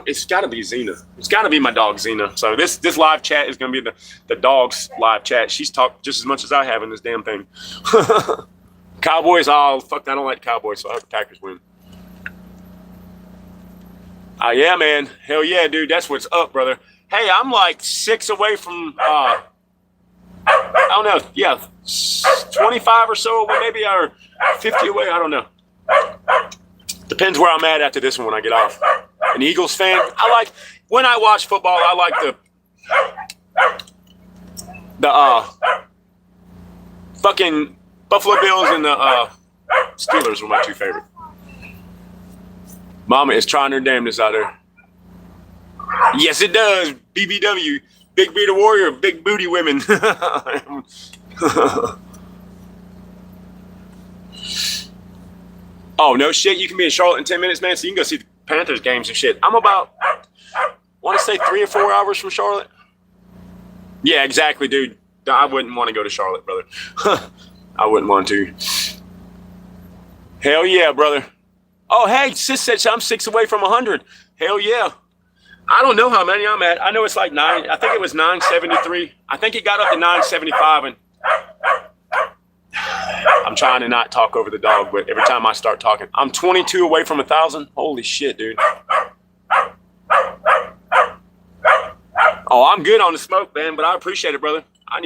it's got to be Xena. It's got to be my dog Xena. So this live chat is going to be the dog's live chat. She's talked just as much as I have in this damn thing. Cowboys, oh, fuck, I don't like Cowboys, so I hope the Packers win. Yeah, man. Hell yeah, dude. That's what's up, brother. Hey, I'm like 6 away from, I don't know. Yeah, 25 or so, maybe, or 50 away. I don't know. Depends where I'm at after this one when I get off. An Eagles fan. When I watch football, I like the fucking Buffalo Bills and the Steelers were my 2 favorite. Mama is trying her damnedest out there. Yes, it does. BBW. Big Beta Warrior, big booty women. Oh, no shit. You can be in Charlotte in 10 minutes, man, so you can go see the Panthers games and shit. I'm about, I want to say 3 or 4 hours from Charlotte. Yeah, exactly, dude. I wouldn't want to go to Charlotte, brother. I wouldn't want to. Hell yeah, brother. Oh, hey, sis said I'm 6 away from 100. Hell yeah. I don't know how many I'm at. I know it's like 9. I think it was 973. I think it got up to 975. And I'm trying to not talk over the dog, but every time I start talking, I'm 22 away from 1,000. Holy shit, dude. Oh, I'm good on the smoke, man, but I appreciate it, brother. I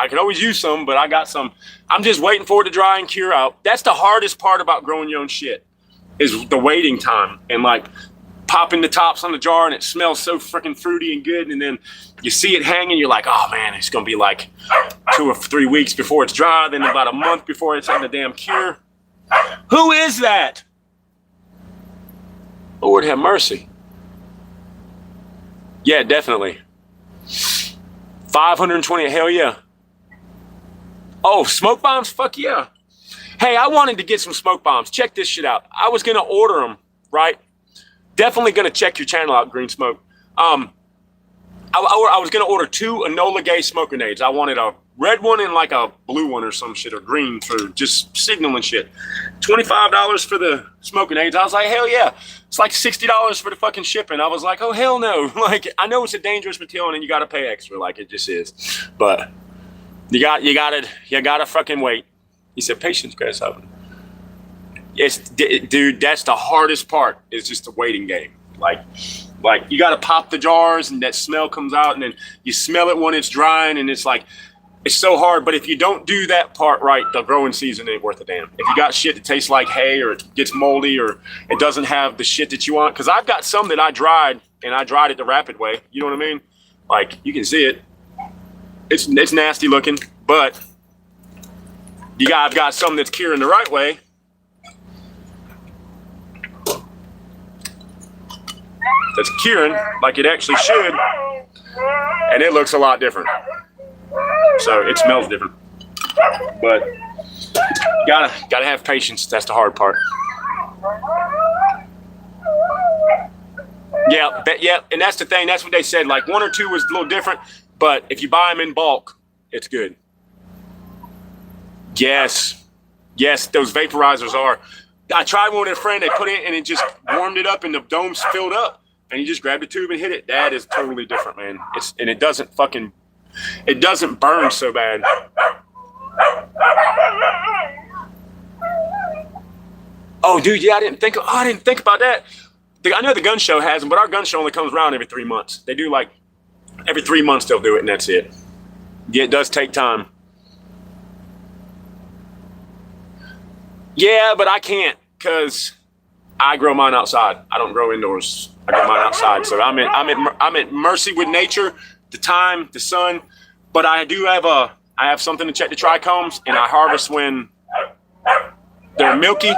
can always use some, but I got some. I'm just waiting for it to dry and cure out. That's the hardest part about growing your own shit, is the waiting time and like popping the tops on the jar and it smells so freaking fruity and good. And then you see it hanging, you're like, oh man, it's going to be like 2 or 3 weeks before it's dry. Then about a month before it's in the damn cure. Who is that? Lord have mercy. Yeah, definitely. 520, hell yeah. Oh, smoke bombs? Fuck yeah. Hey, I wanted to get some smoke bombs. Check this shit out. I was gonna order them, right? Definitely gonna check your channel out, Green Smoke. I was gonna order 2 Enola Gay smoke grenades. I wanted a red one and like a blue one or some shit, or green for just signaling shit. $25 for the smoke grenades. I was like, hell yeah. It's like $60 for the fucking shipping. I was like, oh hell no. Like, I know it's a dangerous material and you gotta pay extra, like it just is. But you gotta fucking wait. He said, patience, grasshopper. Yes, dude, that's the hardest part. It's just the waiting game. Like you got to pop the jars and that smell comes out and then you smell it when it's drying and it's like, it's so hard. But if you don't do that part right, the growing season ain't worth a damn. If you got shit that tastes like hay or it gets moldy or it doesn't have the shit that you want. Because I've got some that I dried and I dried it the rapid way. You know what I mean? Like, you can see it. It's nasty looking, but I've got some that's curing the right way. That's curing like it actually should, and it looks a lot different. So it smells different, but you gotta have patience. That's the hard part. Yeah, and that's the thing. That's what they said. Like 1 or 2 was a little different, but if you buy them in bulk, it's good. Yes, those vaporizers are. I tried one with a friend. They put it and it just warmed it up, and the dome's filled up. And you just grab the tube and hit it. That is totally different, man. It doesn't burn so bad. Oh, dude, yeah, I didn't think about that. I know the gun show has them, but our gun show only comes around every 3 months. They do like every 3 months they'll do it, and that's it. Yeah, it does take time. Yeah, but I can't because I grow mine outside. I don't grow indoors. I grow mine outside. So I'm at mercy with nature, the time, the sun. But I have something to check the trichomes, and I harvest when they're milky,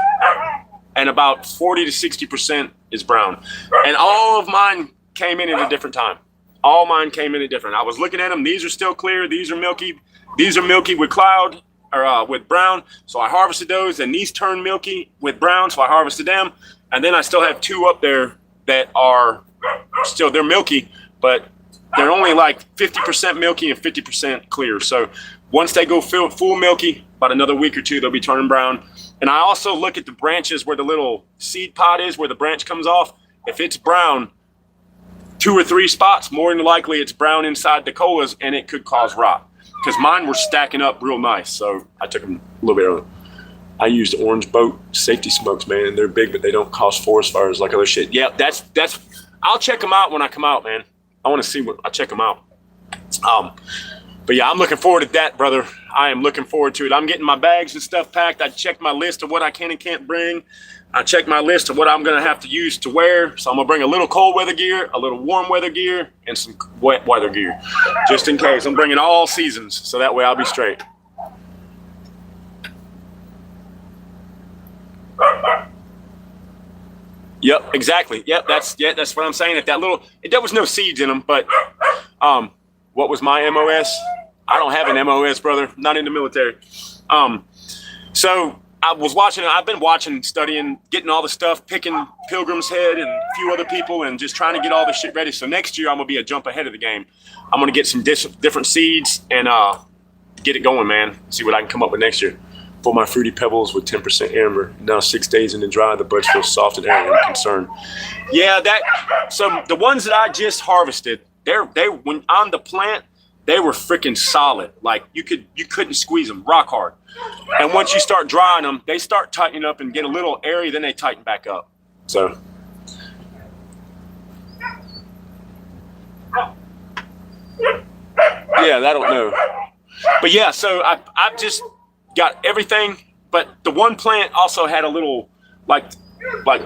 and about 40 to 60% is brown. And all of mine came in at a different time. All mine came in at different. I was looking at them. These are still clear. These are milky. These are milky with cloud. Or with brown, so I harvested those, and these turned milky with brown, so I harvested them, and then I still have 2 up there that are still, they're milky, but they're only like 50% milky and 50% clear. So once they go full milky, about another week or 2, they'll be turning brown. And I also look at the branches where the little seed pod is, where the branch comes off. If it's brown, 2 or 3 spots, more than likely it's brown inside the colas, and it could cause rot. Because mine were stacking up real nice, so I took them a little bit early. I used Orange Boat safety smokes, man, and they're big, but they don't cause forest fires like other shit. Yeah, that's. I'll check them out when I come out, man. I want to see I check them out. But yeah, I'm looking forward to that, brother. I am looking forward to it. I'm getting my bags and stuff packed. I checked my list of what I can and can't bring. I checked my list of what I'm going to have to use to wear. So I'm going to bring a little cold weather gear, a little warm weather gear, and some wet weather gear, just in case. I'm bringing all seasons, so that way I'll be straight. Yep, exactly. Yep, that's what I'm saying. If there was no seeds in them, but what was my MOS? I don't have an MOS, brother. Not in the military. So I've been watching, studying, getting all the stuff, picking Pilgrim's Head and a few other people, and just trying to get all this shit ready. So next year I'm gonna be a jump ahead of the game. I'm gonna get some different seeds and get it going, man. See what I can come up with next year. For my Fruity Pebbles with 10% amber. Now 6 days in the dry, the buds feel soft and airy. I'm concerned. Yeah, so the ones that I just harvested, they when on the plant, they were freaking solid. Like you couldn't squeeze them, rock hard. And once you start drying them, they start tightening up and get a little airy, then they tighten back up. So yeah, I don't know. But yeah, so I've just got everything, but the one plant also had a little like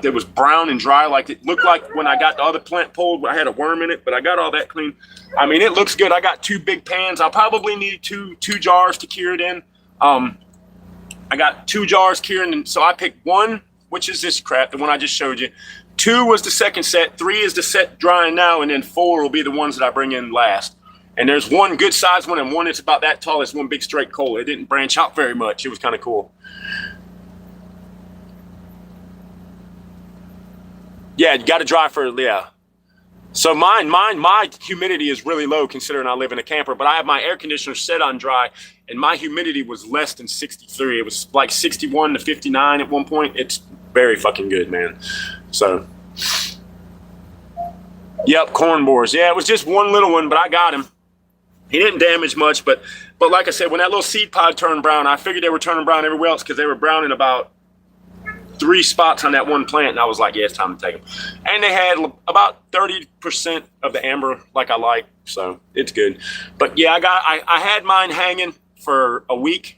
it was brown and dry, like it looked like when I got the other plant pulled, I had a worm in it, but I got all that clean. I mean, it looks good. I got 2 big pans. I'll probably need two jars to cure it in. I got 2 jars curing, and so I picked one, which is this crap, the one I just showed you. 2 was the second set, 3 is the set drying now, and then 4 will be the ones that I bring in last. And there's one good sized one and one that's about that tall. It's one big straight coal. It didn't branch out very much. It was kind of cool. Yeah, you got to dry for, yeah. So my humidity is really low considering I live in a camper, but I have my air conditioner set on dry and my humidity was less than 63. It was like 61 to 59 at one point. It's very fucking good, man. So, yep, corn borers. Yeah, it was just one little one, but I got him. He didn't damage much, but like I said, when that little seed pod turned brown, I figured they were turning brown everywhere else because they were brown in about 3 spots on that one plant, and I was like, yeah, it's time to take them. And they had about 30% of the amber like I like, so it's good. But yeah, I had mine hanging for a week.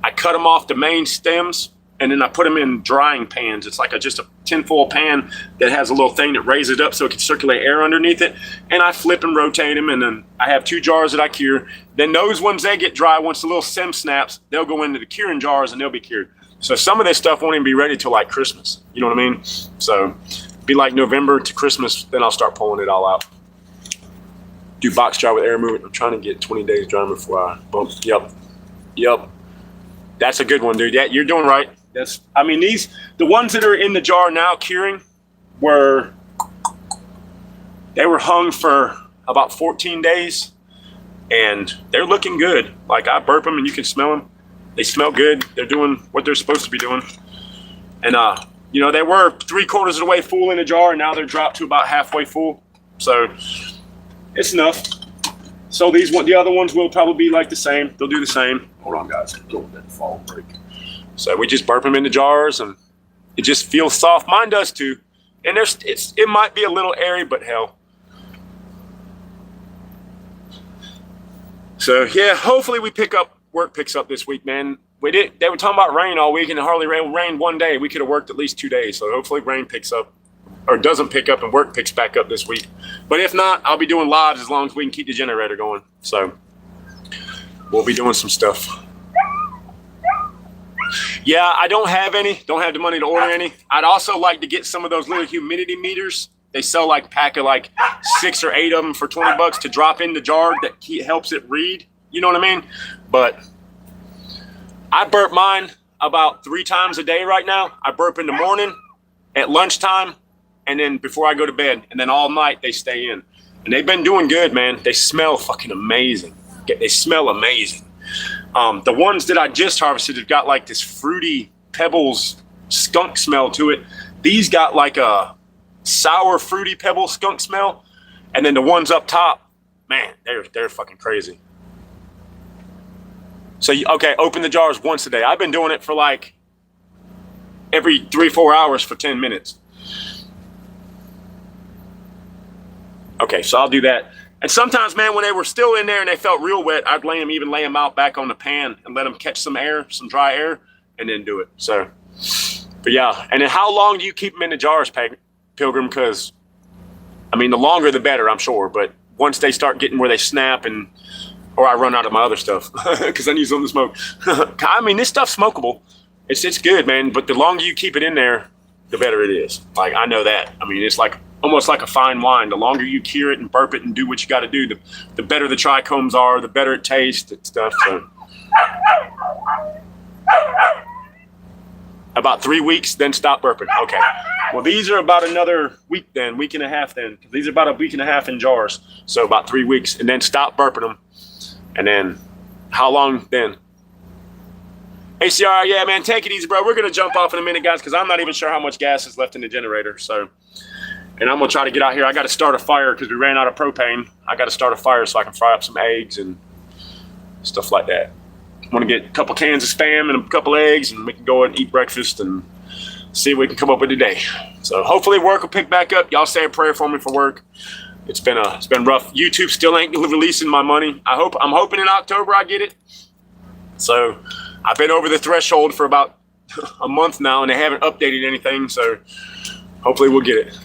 I cut them off the main stems, and then I put them in drying pans. It's like just a tinfoil pan that has a little thing that raises it up so it can circulate air underneath it. And I flip and rotate them, and then I have 2 jars that I cure. Then those ones, they get dry. Once the little stem snaps, they'll go into the curing jars, and they'll be cured. So some of this stuff won't even be ready till like Christmas. You know what I mean? So be like November to Christmas, then I'll start pulling it all out. Do box dry with air movement. I'm trying to get 20 days dry before I bump. Yep. That's a good one, dude. Yeah, you're doing right. I mean, the ones that are in the jar now curing they were hung for about 14 days and they're looking good. Like I burp them and you can smell them. They smell good. They're doing what they're supposed to be doing. And, you know, they were 3/4 of the way full in the jar and now they're dropped to about halfway full. So it's enough. So the other ones will probably be like the same. They'll do the same. Hold on, guys. Go with that fall break. So we just burp them in the jars and it just feels soft. Mine does too. And it might be a little airy, but hell. So yeah, hopefully work picks up this week, man. They were talking about rain all week and it hardly rained one day. We could have worked at least 2 days. So hopefully rain picks up or doesn't pick up and work picks back up this week. But if not, I'll be doing lives as long as we can keep the generator going. So we'll be doing some stuff. Yeah, I don't have the money to order any. I'd also like to get some of those little humidity meters. They sell like a pack of like 6 or 8 of them for $20 to drop in the jar that helps it read. You know what I mean? But I burp mine about 3 times a day right now. I burp in the morning, at lunchtime, and then before I go to bed. And then all night they stay in. And they've been doing good, man. They smell fucking amazing. They smell amazing. The ones that I just harvested have got like this fruity pebbles skunk smell to it. These got like a sour fruity pebble skunk smell. And then the ones up top, man, they're fucking crazy. So, okay, open the jars once a day. I've been doing it for like every 3-4 hours for 10 minutes. Okay, so I'll do that. And sometimes, man, when they were still in there and they felt real wet, I'd lay them out back on the pan and let them catch some dry air, and then do it. So, but yeah. And then how long do you keep them in the jars, Pilgrim? Because, I mean, the longer the better, I'm sure. But once they start getting where they snap or I run out of my other stuff because I need something to smoke. I mean, this stuff's smokable. It's good, man. But the longer you keep it in there, the better it is. Like, I know that. I mean, it's like almost like a fine wine. The longer you cure it and burp it and do what you got to do, the better the trichomes are, the better it tastes and stuff. So about 3 weeks, then stop burping. Okay. Well, these are about another week and a half then. These are about a week and a half in jars. So about 3 weeks, and then stop burping them. And then how long then? ACR, yeah, man, take it easy, bro. We're going to jump off in a minute, guys, because I'm not even sure how much gas is left in the generator. So, and I'm going to try to get out here. I got to start a fire because we ran out of propane. I got to start a fire so I can fry up some eggs and stuff like that. I want to get a couple cans of Spam and a couple eggs, and we can go and eat breakfast and see what we can come up with today. So hopefully work will pick back up. Y'all say a prayer for me for work. It's been rough. YouTube still ain't releasing my money. I'm hoping in October I get it. So I've been over the threshold for about a month now, and they haven't updated anything. So hopefully we'll get it.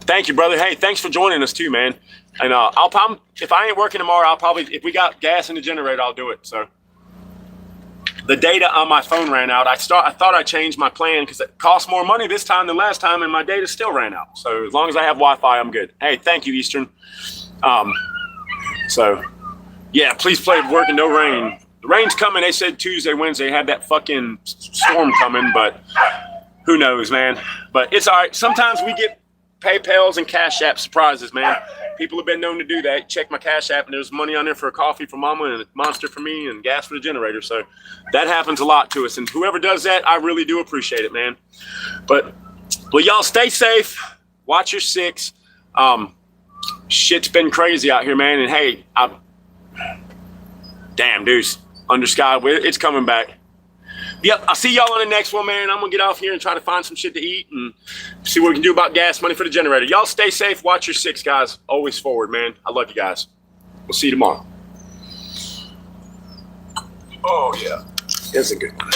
Thank you, brother. Hey, thanks for joining us too, man. And if I ain't working tomorrow, if we got gas in the generator, I'll do it. So the data on my phone ran out. I thought I changed my plan because it cost more money this time than last time, and my data still ran out. So as long as I have Wi-Fi, I'm good. Hey, thank you, Eastern. So yeah, please play work and no rain. The rain's coming. They said Tuesday, Wednesday had that fucking storm coming, but who knows, man. But it's all right. Sometimes we get PayPals and Cash App surprises, man. People have been known to do that. Check my Cash App, and there's money on there for a coffee for Mama and a Monster for me and gas for the generator. So that happens a lot to us. And whoever does that, I really do appreciate it, man. But well, y'all stay safe. Watch your six. Shit's been crazy out here, man. And hey, damn, Deuce, Under Sky, it's coming back. Yep, I'll see y'all on the next one, man. I'm going to get off here and try to find some shit to eat and see what we can do about gas money for the generator. Y'all stay safe. Watch your six, guys. Always forward, man. I love you guys. We'll see you tomorrow. Oh, yeah. That's a good one.